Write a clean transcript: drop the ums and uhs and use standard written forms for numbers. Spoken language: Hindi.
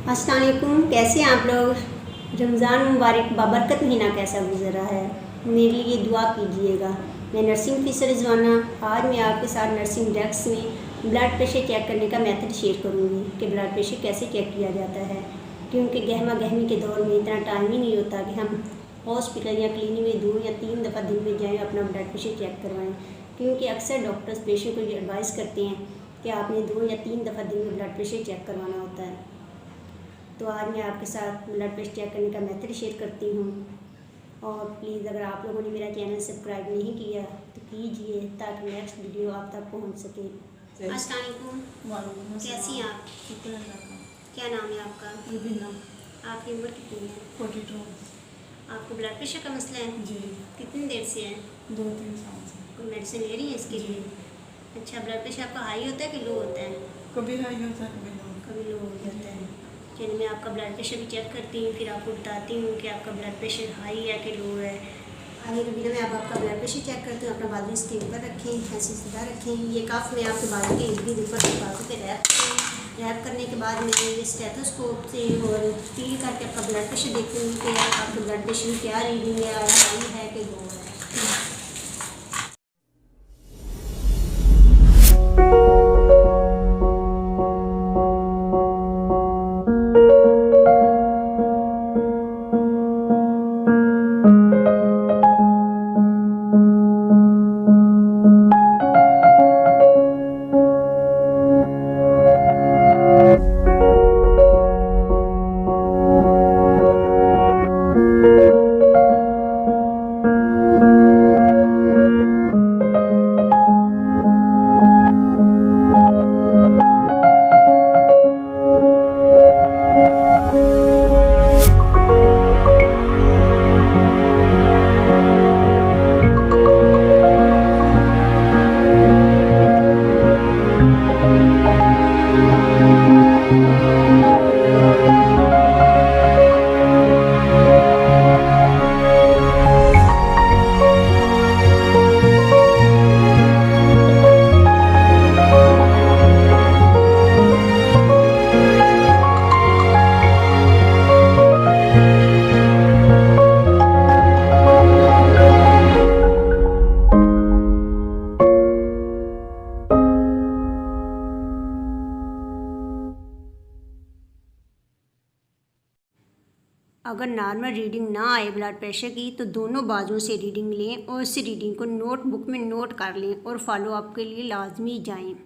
अस्सलाम वालेकुम। कैसे हैं आप लोग? रमज़ान मुबारक बाबरकत महीना कैसा गुजरा है? मेरे लिए दुआ कीजिएगा। मैं नर्सिंग ऑफिसर रिजवाना आज मैं आपके साथ नर्सिंग डेस्क में ब्लड प्रेशर चेक करने का मेथड शेयर करूँगी कि ब्लड प्रेशर कैसे चेक किया जाता है, क्योंकि गहमा गहमी के दौर में इतना टाइम ही नहीं होता कि हम हॉस्पिटल या क्लिनिक में 2 या 3 दफ़ा दिन में जाएँ अपना ब्लड प्रेशर चेक करवाएँ। क्योंकि अक्सर डॉक्टर्स पेशेंट को ये एडवाइस करते हैं कि आपने 2 या 3 दफ़ा दिन में ब्लड प्रेशर चेक करवाना होता है। तो आज मैं आपके साथ ब्लड प्रेशर चेक करने का मेथड शेयर करती हूँ। और प्लीज़ अगर आप लोगों ने मेरा चैनल सब्सक्राइब नहीं किया तो कीजिए ताकि नेक्स्ट वीडियो आप तक पहुँच सके। अस्सलाम वालेकुम, कैसी हैं आप? क्या नाम है आपका? आपकी उम्र कितनी है? 42। आपको ब्लड प्रेशर का मसला है? जी। कितनी देर से है? 2-3 साल से। कोई मेडिसिन ले रही है इसके लिए? अच्छा, ब्लड प्रेशर आपका हाई होता है कि लो होता है? कभी हाई होता है, कभी लो। कभी लो हो जाता है। चलिए मैं आपका ब्लड प्रेशर भी चेक करती हूँ, फिर आपको बताती हूँ कि आपका ब्लड प्रेशर हाई है कि लो है। आगे कभी मैं आपका ब्लड प्रेशर चेक करती हूँ। अपना बाजू इसके ऊपर रखें, ऐसे सीधा रखें। ये कफ में आपके बाजू के इर्द गिर्द ऊपर बाजू पे रैप करें। रैप करने के बाद मैं ये स्टेथोस्कोप से और फील करके आपका ब्लड प्रेशर देखती हूँ कि आपका ब्लड प्रेशर क्या रीडिंग है, हाई है कि लो है। अगर नॉर्मल रीडिंग ना आए ब्लड प्रेशर की तो दोनों बाजुओं से रीडिंग लें और इस रीडिंग को नोटबुक में नोट कर लें और फॉलो अप के लिए लाजमी जाएं।